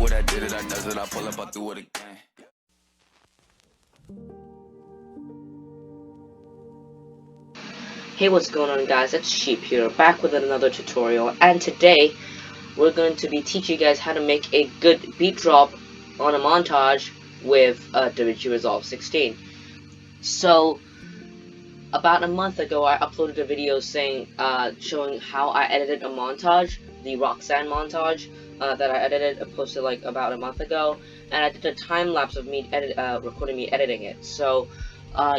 do it, I did it, I does it, I pull up, I do it again. Hey, what's going on, guys? It's Sheep here, back with another tutorial, and today we're going to be teaching you guys how to make a good beat drop on a montage with DaVinci Resolve 16. So, about a month ago, I uploaded a video saying, showing how I edited a montage, the Roxanne montage that I edited, posted like about a month ago, and I did a time lapse of me recording me editing it. So,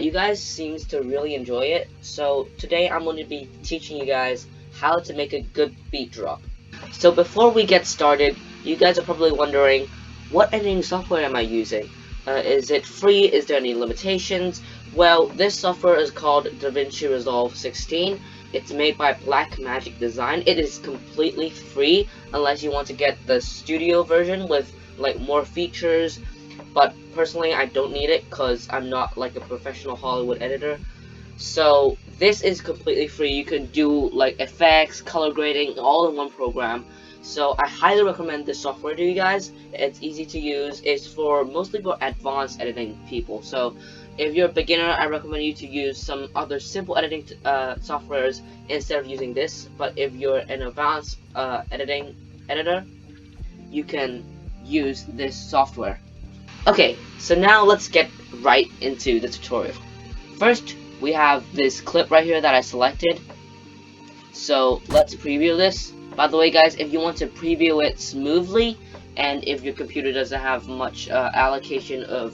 you guys seems to really enjoy it. So today I'm going to be teaching you guys how to make a good beat drop. So before we get started, you guys are probably wondering, what editing software am I using? Is it free? Is there any limitations? Well, this software is called DaVinci Resolve 16. It's made by Blackmagic Design. It is completely free unless you want to get the studio version with like more features. But personally, I don't need it because I'm not like a professional Hollywood editor. So this is completely free. You can do like effects, color grading, all in one program. So I highly recommend this software to you guys. It's easy to use. It's mostly for advanced editing people. So if you're a beginner, I recommend you to use some other simple editing softwares instead of using this. But if you're an advanced editor, you can use this software. Okay, so now let's get right into the tutorial. First, we have this clip right here that I selected. So let's preview this. By the way, guys, if you want to preview it smoothly, and if your computer doesn't have much allocation of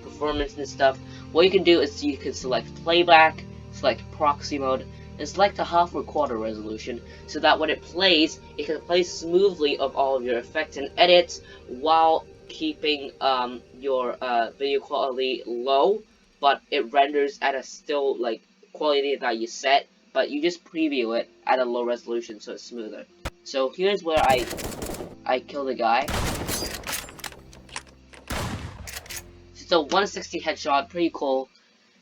performance and stuff, what you can do is you can select playback, select proxy mode, and select a half or quarter resolution, so that when it plays, it can play smoothly of all of your effects and edits while keeping your video quality low, but it renders at a still like quality that you set, but you just preview it at a low resolution so it's smoother. So here's where I kill the guy. It's a 160 headshot, pretty cool.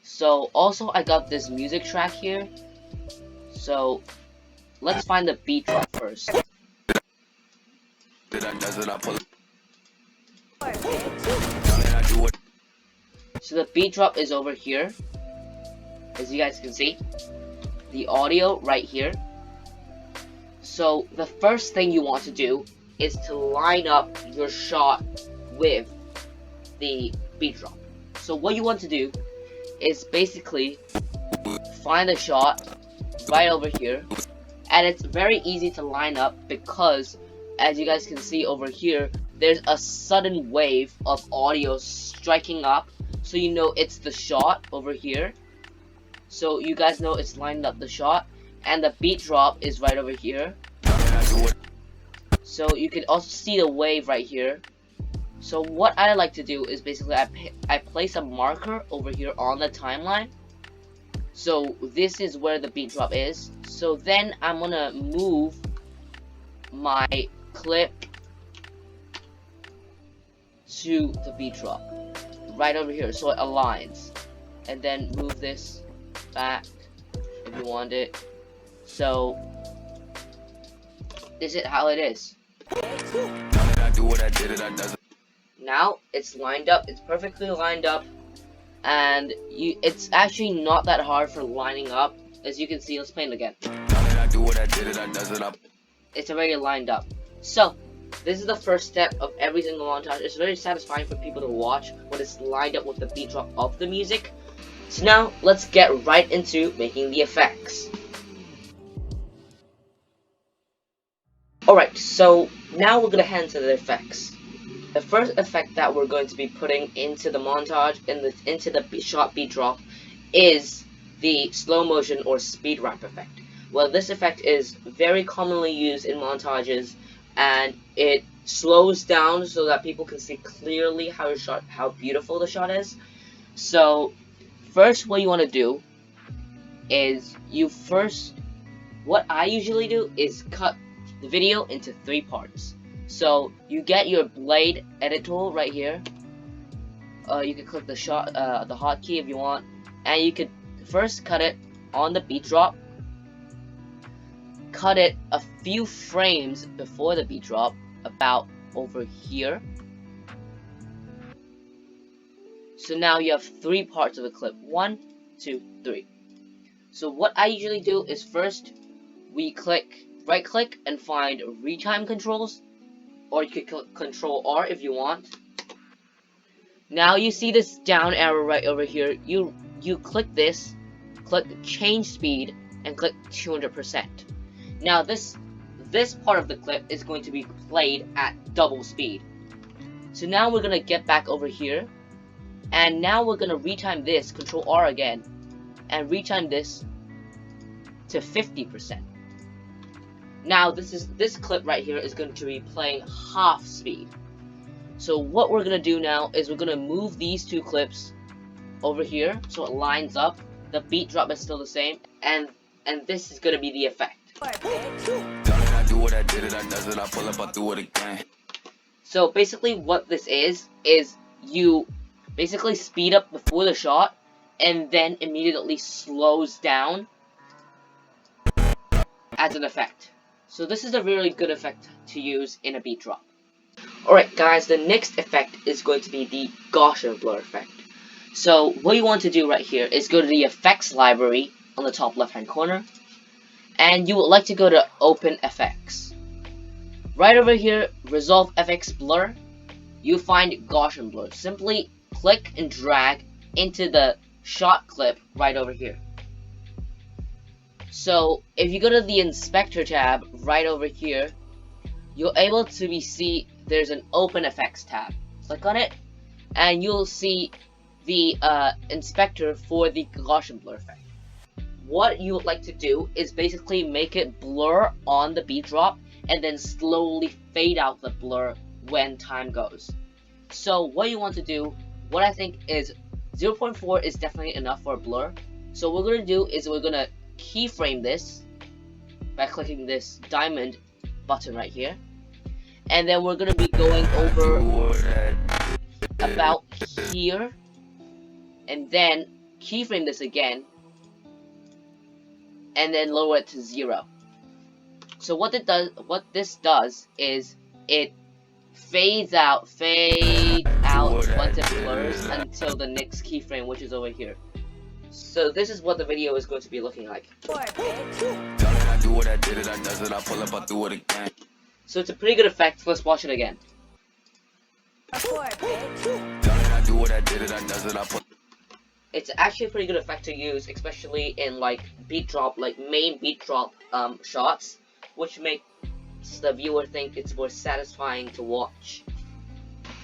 So also I got this music track here. So let's find the beat drop first. So the beat drop is over here, as you guys can see. The audio right here. So the first thing you want to do is to line up your shot with the beat drop. So what you want to do is basically find a shot right over here, and it's very easy to line up because, as you guys can see over here, there's a sudden wave of audio striking up, so you know it's the shot over here. So you guys know it's lined up the shot, and the beat drop is right over here. So you can also see the wave right here. So what I like to do is basically I place a marker over here on the timeline. So this is where the beat drop is. So then I'm gonna move my clip to the beat drop right over here so it aligns, and then move this back if you want it. So this is how it is. Now it's lined up, it's perfectly lined up, and it's actually not that hard for lining up. As you can see, let's play it again. It's already lined up. So this is the first step of every single montage. It's very satisfying for people to watch when it's lined up with the beat drop of the music. So now let's get right into making the effects. Alright, so now we're gonna head into the effects. The first effect that we're going to be putting into the montage and into the shot beat drop is the slow motion or speed ramp effect. Well, this effect is very commonly used in montages, and it slows down so that people can see clearly how beautiful the shot is. So first, what you want to do is what I usually do is cut the video into 3 parts. So you get your blade edit tool right here. You can click the hotkey if you want, and you could first cut it on the beat drop. Cut it a few frames before the beat drop, about over here. So now you have 3 parts of the clip. 1, 2, 3. So what I usually do is first we right click and find retime controls, or you could click Control R if you want. Now you see this down arrow right over here. You click this, click change speed, and click 200%. Now this part of the clip is going to be played at double speed. So now we're gonna get back over here, and now we're gonna retime this, Control R again, and retime this to 50%. Now this clip right here is going to be playing half speed. So what we're gonna do now is we're gonna move these 2 clips over here so it lines up. The beat drop is still the same, and this is gonna be the effect. So basically what this is you basically speed up before the shot and then immediately slows down as an effect. So this is a really good effect to use in a beat drop. Alright guys, the next effect is going to be the Gaussian blur effect. So what you want to do right here is go to the effects library on the top left hand corner, and you would like to go to Open FX. Right over here, Resolve FX Blur, you find Gaussian blur. Simply click and drag into the shot clip right over here. So if you go to the Inspector tab right over here, you're able to see there's an Open Effects tab. Click on it, and you'll see the inspector for the Gaussian blur effect. What you would like to do is basically make it blur on the beat drop and then slowly fade out the blur when time goes. So what you want to do, what I think is 0.4 is definitely enough for a blur. So what we're going to do is we're going to keyframe this by clicking this diamond button right here, and then we're going to be going over about here, and then keyframe this again, and then lower it to 0. So what this does is it fades out once it blurs until the next keyframe, which is over here. So this is what the video is going to be looking like. So it's a pretty good effect. Let's watch it again. It's actually a pretty good effect to use, especially in like beat drop, like main beat drop shots, which makes the viewer think it's more satisfying to watch.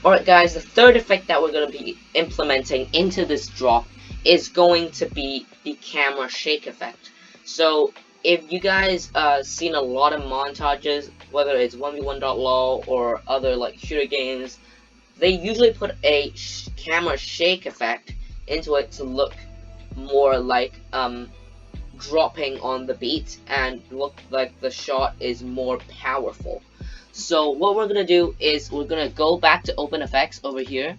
Alright guys, the third effect that we're going to be implementing into this drop is going to be the camera shake effect. So if you guys seen a lot of montages, whether it's 1v1.lol or other like shooter games, they usually put a camera shake effect into it to look more like dropping on the beat and look like the shot is more powerful. So what we're gonna do is we're gonna go back to Open Effects over here,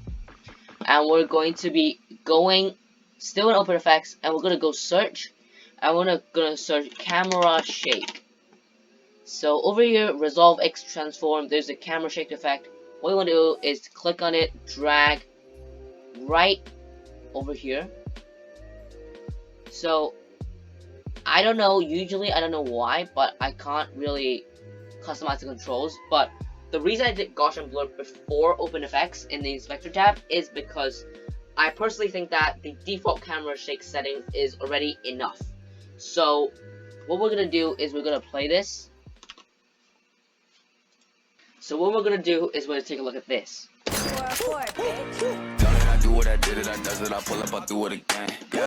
and we're going to be going still in Open Effects, and we're gonna go search, and we're gonna search camera shake. So over here, Resolve X Transform, there's a camera shake effect. What you want to do is click on it, drag right over here. So I don't know, usually I don't know why, but I can't really customize the controls. But the reason I did Gaussian blur before Open Effects in the Inspector tab is because I personally think that the default camera shake setting is already enough. So what we're gonna do is we're gonna play this. So what we're gonna do is we're gonna take a look at this.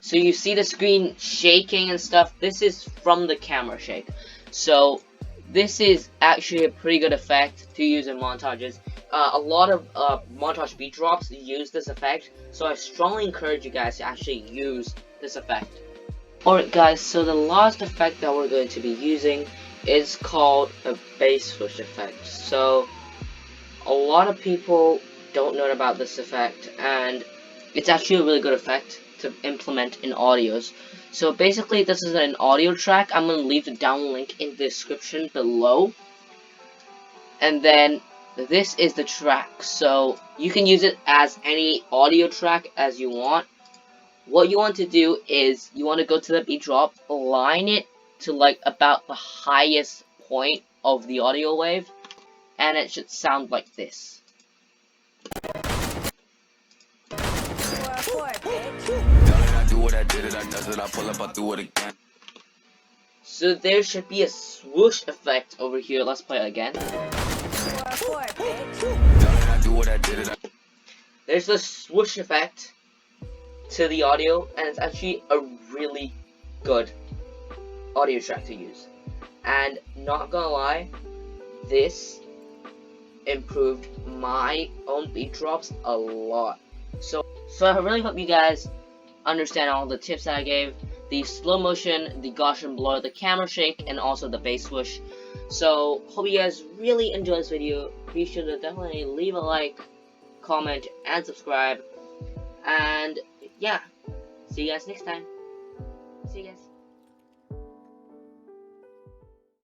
So you see the screen shaking and stuff. This is from the camera shake. So this is actually a pretty good effect to use in montages. A lot of montage beat drops use this effect, so I strongly encourage you guys to actually use this effect. Alright guys, so the last effect that we're going to be using is called a bass swoosh effect. So a lot of people don't know about this effect, and it's actually a really good effect to implement in audios. So basically this is an audio track. I'm going to leave the download link in the description below, and then this is the track. So you can use it as any audio track as you want. What you want to do is you want to go to the beat drop, align it to like about the highest point of the audio wave, and it should sound like this. So there should be a swoosh effect over here. Let's play it again. There's the swoosh effect to the audio, and it's actually a really good audio track to use. And not gonna lie, this improved my own beat drops a lot. So I really hope you guys understand all the tips that I gave. The slow motion, the Gaussian blur, the camera shake, and also the bass swoosh. So hope you guys really enjoy this video. Be sure to definitely leave a like, comment, and subscribe. And yeah, see you guys next time. See you guys.